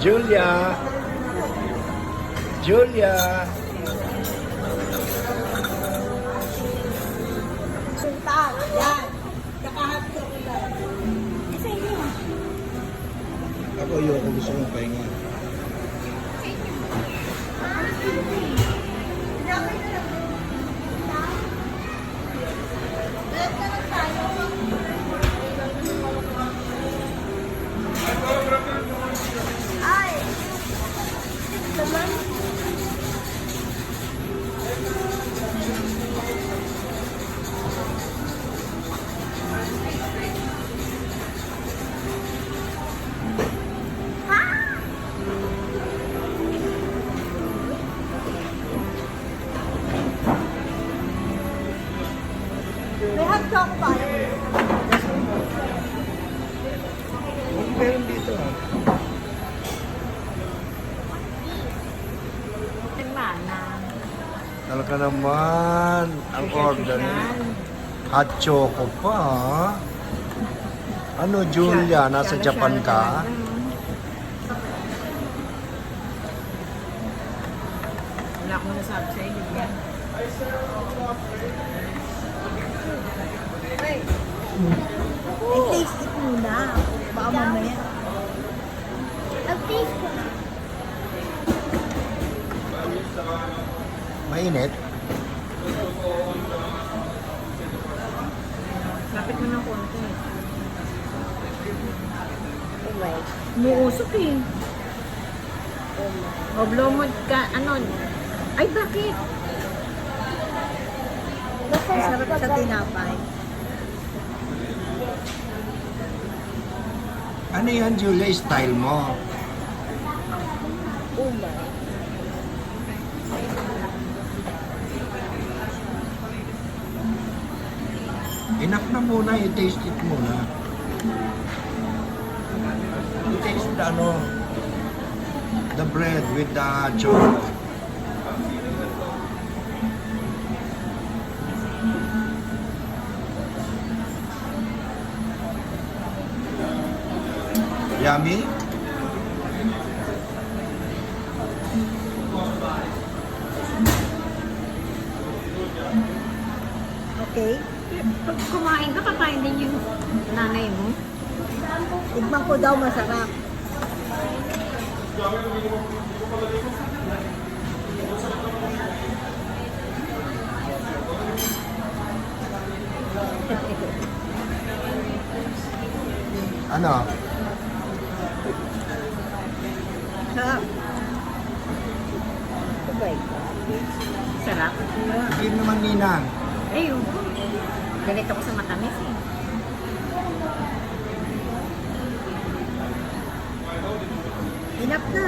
Julia. Julia. Sultan. Yan. Nakahati ko lang. Isa inyo. Ako ayoko, gusto kong pahinga. Ay. Naman. May hot choco ba? Meron dito ah. Nagmana. Talaga naman. Ang order ni hot choco pa ah. Ano Julia, nasa Japan ka? Wala akong nasabi sa inyo. Ay, taste it muna. Baka mamaya. Mag-taste ko na. Mainit? Lapit mo ng konti. Umuusok eh. O, blow mo ka, ano? Ay, bakit? Sarap sa tinapay. Ano yan Julia, style mo? Umay. Enough na muna, i-taste it muna. I-taste the ano, the bread with the chocolate. Yummy? Okay. Pag kumain ka, kakain din yung nanay mo. Tignan ko daw masarap. Ano? Sarap. Sabay. Sarap. Hindi naman ninang. Ay, ganito ko sa matamis eh. Enough na.